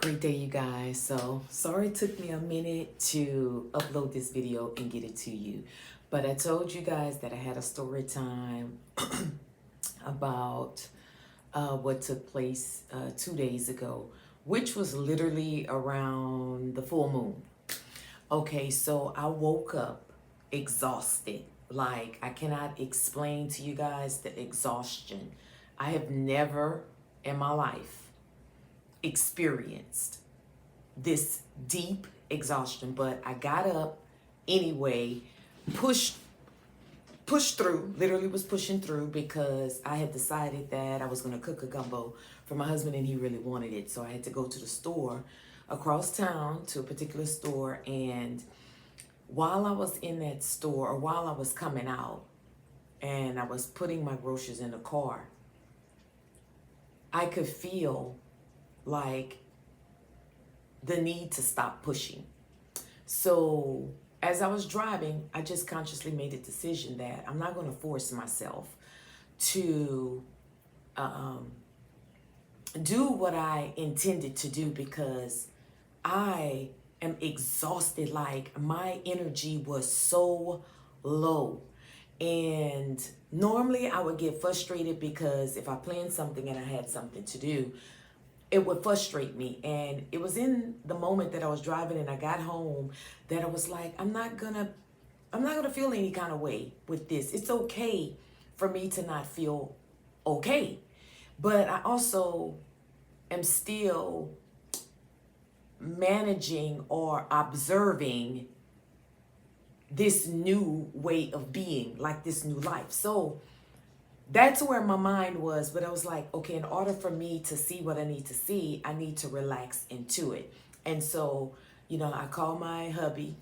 great day, you guys. So sorry it took me a minute to upload this video and get it to you, but I told you guys that I had a story time about what took place 2 days ago, which was literally around the full moon. Okay, so I woke up exhausted. Like, I cannot explain to you guys the exhaustion. I have never in my life experienced this deep exhaustion, but I got up anyway, pushed through, literally was pushing through because I had decided that I was going to cook a gumbo for my husband and he really wanted it. So I had to go to the store across town, to a particular store, and while I was in that store, or while I was coming out and I was putting my groceries in the car, I could feel like the need to stop pushing. So as I was driving, I just consciously made a decision that I'm not going to force myself to do what I intended to do, because I am exhausted. Like, my energy was so low. And normally I would get frustrated because if I planned something and I had something to do, it would frustrate me. And it was in the moment that I was driving and I got home that I was like, I'm not gonna feel any kind of way with this. It's okay for me to not feel okay. But I also am still managing or observing this new way of being, like this new life. So that's where my mind was. But I was like, okay, in order for me to see what I need to see, I need to relax into it. And so, I called my hubby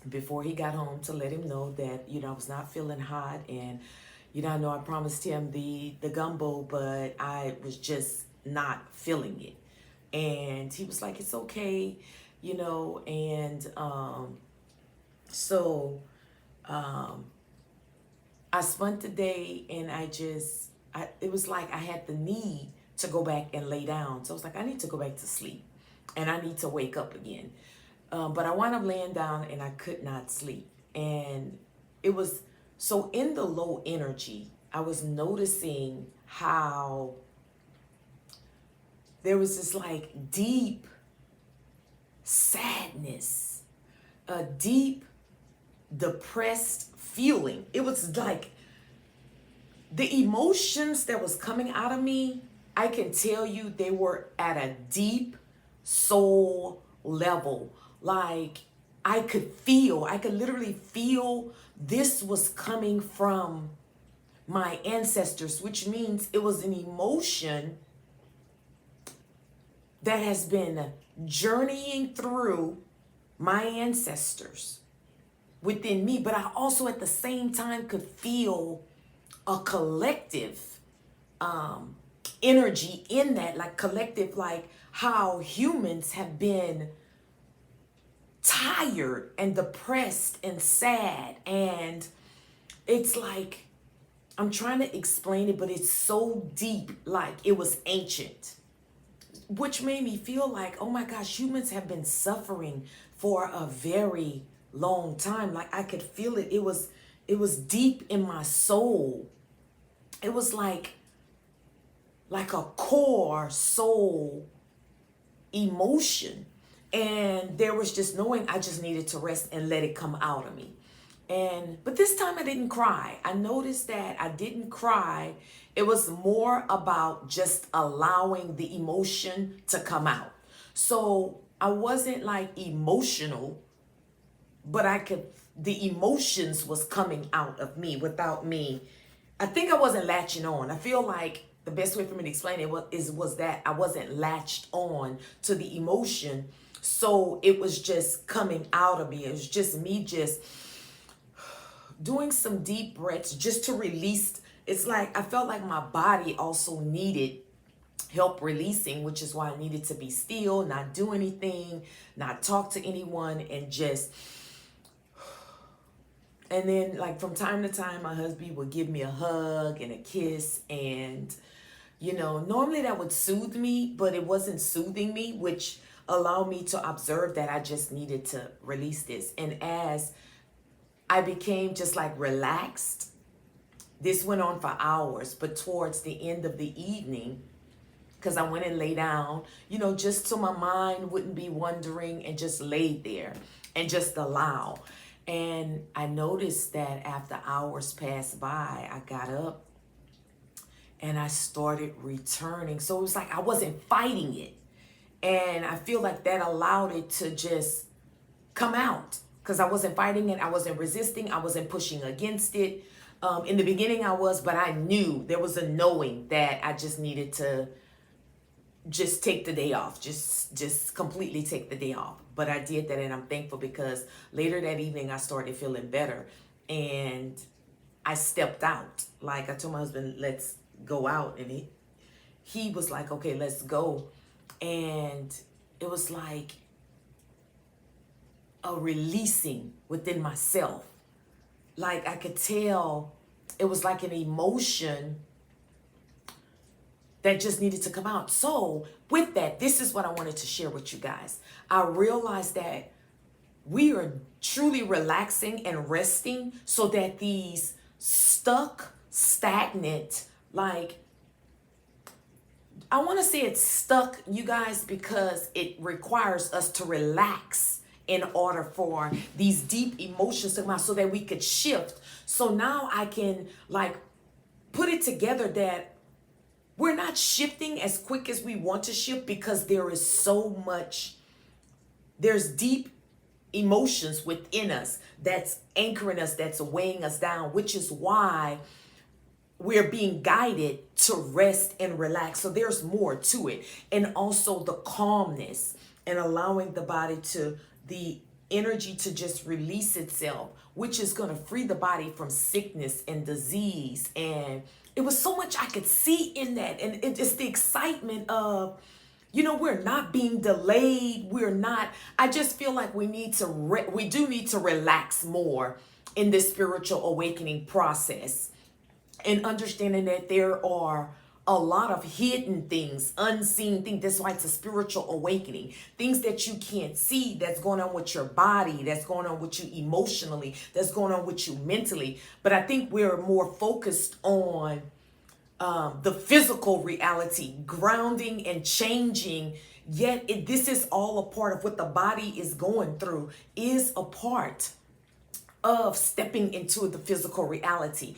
before he got home to let him know that, I was not feeling hot. And, I know I promised him the gumbo, but I was just not feeling it. And he was like, it's okay, and so I spent the day, and it was like I had the need to go back and lay down. So I was like, I need to go back to sleep and I need to wake up again. But I wound up laying down and I could not sleep. And it was so in the low energy, I was noticing how there was this like deep sadness, a deep depressed feeling. It was like the emotions that was coming out of me, I can tell you they were at a deep soul level. Like, I could literally feel this was coming from my ancestors, which means it was an emotion that has been journeying through my ancestors within me. But I also at the same time could feel a collective energy in that, like collective, like how humans have been tired and depressed and sad. And it's like, I'm trying to explain it, but it's so deep, like it was ancient, which made me feel like, oh my gosh, humans have been suffering for a very long time. Like, I could feel it. It was deep in my soul. It was like a core soul emotion. And there was just knowing I just needed to rest and let it come out of me. But this time I didn't cry. I noticed that I didn't cry. It was more about just allowing the emotion to come out. So I wasn't like emotional, but the emotions was coming out of me without me. I think I wasn't latching on. I feel like the best way for me to explain it was that I wasn't latched on to the emotion. So it was just coming out of me. It was just me just doing some deep breaths just to release. It's like I felt like my body also needed help releasing, which is why I needed to be still, not do anything, not talk to anyone, and then like from time to time, my husband would give me a hug and a kiss. And, Normally that would soothe me, but it wasn't soothing me, which allowed me to observe that I just needed to release this. And as I became just like relaxed, this went on for hours, but towards the end of the evening, because I went and lay down, just so my mind wouldn't be wandering, and just laid there and just allow. And I noticed that after hours passed by, I got up and I started returning. So it was like I wasn't fighting it. And I feel like that allowed it to just come out, because I wasn't fighting it. I wasn't resisting. I wasn't pushing against it. In the beginning I was, but I knew, there was a knowing that I just needed to just take the day off, just completely take the day off. But I did that, and I'm thankful, because later that evening I started feeling better, and I stepped out. Like I told my husband, let's go out, and he was like, okay, let's go. And it was like a releasing within myself. Like I could tell it was like an emotion that just needed to come out. So with that, this is what I wanted to share with you guys. I realized that we are truly relaxing and resting, so that these stagnant, like, I want to say it's stuck, you guys, because it requires us to relax in order for these deep emotions to come out, so that we could shift. So now I can like put it together that we're not shifting as quick as we want to shift, because there is there's deep emotions within us that's anchoring us, that's weighing us down, which is why we're being guided to rest and relax. So there's more to it. And also the calmness, and allowing the body the energy to just release itself, which is going to free the body from sickness and disease. And it was so much I could see in that. And it's the excitement of, we're not being delayed. I just feel like we do need to relax more in this spiritual awakening process, and understanding that there are a lot of hidden things, unseen things. That's why it's a spiritual awakening. Things that you can't see, that's going on with your body, that's going on with you emotionally, that's going on with you mentally. But I think we're more focused on the physical reality, grounding and changing. Yet this is all a part of what the body is going through, is a part of stepping into the physical reality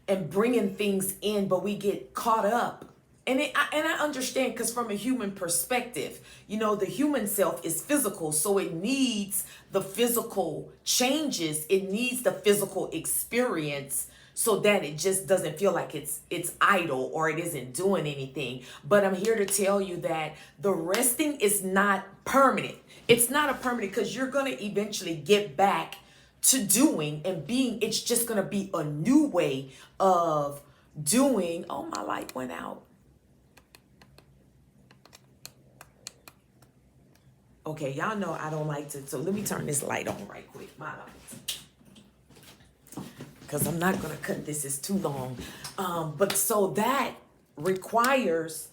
and bringing things in. But we get caught up. And I understand, because from a human perspective, the human self is physical. So it needs the physical changes. It needs the physical experience, so that it just doesn't feel like it's idle, or it isn't doing anything. But I'm here to tell you that the resting is not permanent. It's not a permanent, because you're going to eventually get back to doing and being. It's just going to be a new way of doing. Oh, my light went out. Okay, y'all know I don't like to, so let me turn this light on right quick. My light. Because I'm not going to cut this, it's too long. But so that requires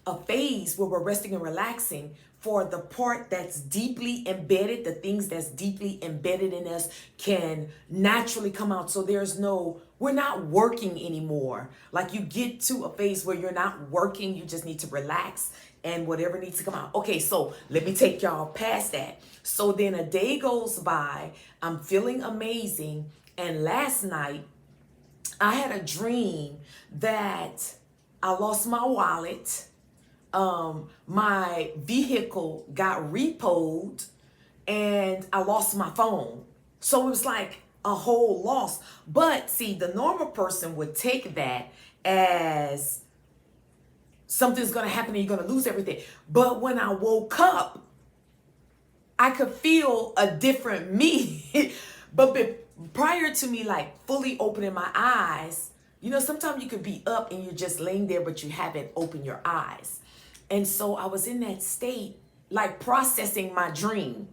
a phase where we're resting and relaxing, for the part that's deeply embedded, the things that's deeply embedded in us can naturally come out. So we're not working anymore. Like, you get to a phase where you're not working, you just need to relax, and whatever needs to come out. Okay, so let me take y'all past that. So then a day goes by, I'm feeling amazing, and last night I had a dream that I lost my wallet. My vehicle got repoed, and I lost my phone. So it was like a whole loss. But see, the normal person would take that as something's going to happen and you're going to lose everything. But when I woke up, I could feel a different me. But prior to me, like, fully opening my eyes, sometimes you could be up and you're just laying there, but you haven't opened your eyes. And so I was in that state, like, processing my dream.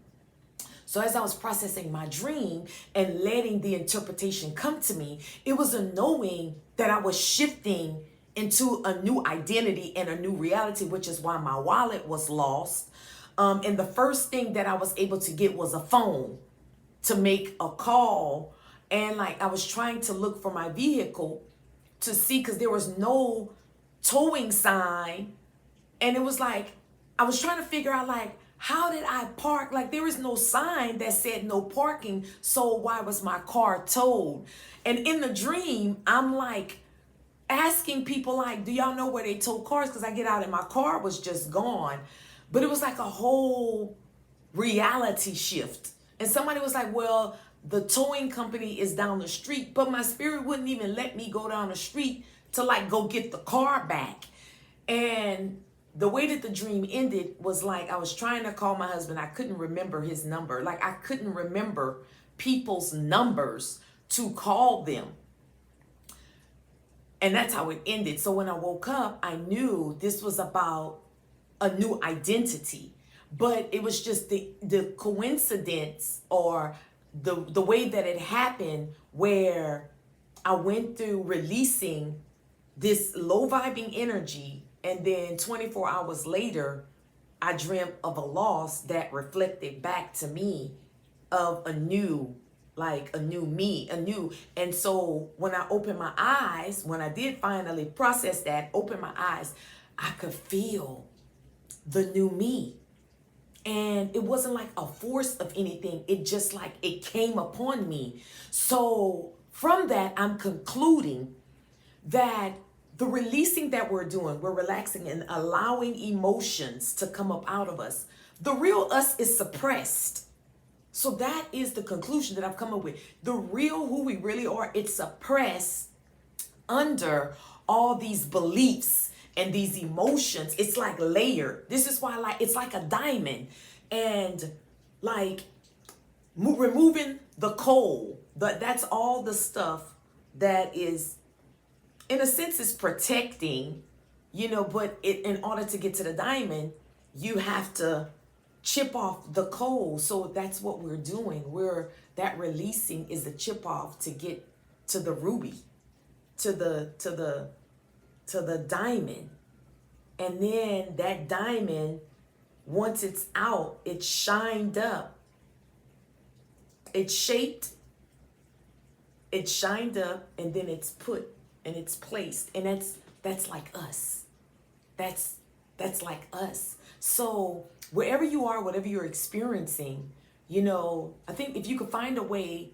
So as I was processing my dream and letting the interpretation come to me, it was a knowing that I was shifting into a new identity and a new reality, which is why my wallet was lost. And the first thing that I was able to get was a phone to make a call. And like I was trying to look for my vehicle to see, because there was no towing sign. And it was like, I was trying to figure out like, how did I park? Like there is no sign that said no parking. So why was my car towed? And in the dream, I'm like asking people like, do y'all know where they tow cars? Because I get out and my car was just gone. But it was like a whole reality shift. And somebody was like, well, the towing company is down the street, but my spirit wouldn't even let me go down the street to like go get the car back. And the way that the dream ended was like, I was trying to call my husband. I couldn't remember his number. Like I couldn't remember people's numbers to call them. And that's how it ended. So when I woke up, I knew this was about a new identity. But it was just the coincidence, or the way that it happened, where I went through releasing this low vibing energy, and then 24 hours later, I dreamt of a loss that reflected back to me of a new, like a new me, and so when I opened my eyes, when I did finally process that, open my eyes, I could feel the new me. And it wasn't like a force of anything. It just like it came upon me. So from that, I'm concluding that the releasing that we're doing, we're relaxing and allowing emotions to come up out of us. The real us is suppressed. So that is the conclusion that I've come up with. The real who we really are, it's suppressed under all these beliefs and these emotions. It's like layered. This is why like it's like a diamond, and like removing the coal, that's all the stuff that is in a sense is protecting, but in order to get to the diamond, you have to chip off the coal. So that's what we're doing. That releasing is the chip off to get to the ruby, to the diamond. And then that diamond, once it's out, it's shined up, it's shaped, it's shined up, and then it's put and it's placed. And that's like us. That's like us. So wherever you are, whatever you're experiencing, I think if you could find a way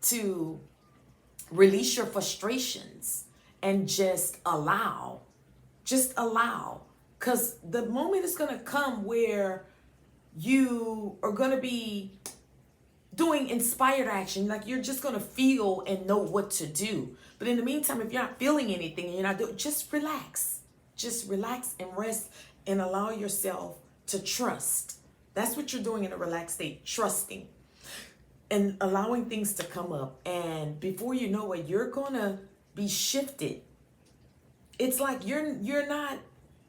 to release your frustrations and just allow, because the moment is going to come where you are going to be doing inspired action. Like you're just going to feel and know what to do. But in the meantime, if you're not feeling anything and you're not doing, just relax and rest and allow yourself to trust. That's what you're doing in a relaxed state, trusting and allowing things to come up. And before you know it, you're going to be shifted. It's like you're not,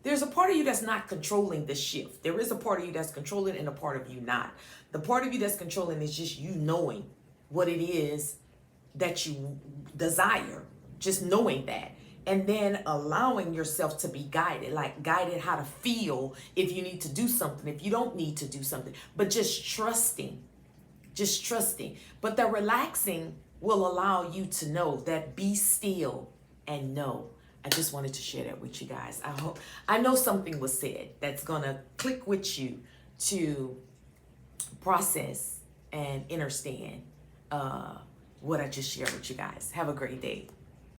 there's a part of you that's not controlling the shift. There is a part of you that's controlling and a part of you not. The part of you that's controlling is just you knowing what it is that you desire, just knowing that. And then allowing yourself to be guided, like guided how to feel if you need to do something, if you don't need to do something, but just trusting. But the relaxing will allow you to know that be still and know. I just wanted to share that with you guys. I know something was said that's gonna click with you to process and understand what I just shared with you guys. Have a great day.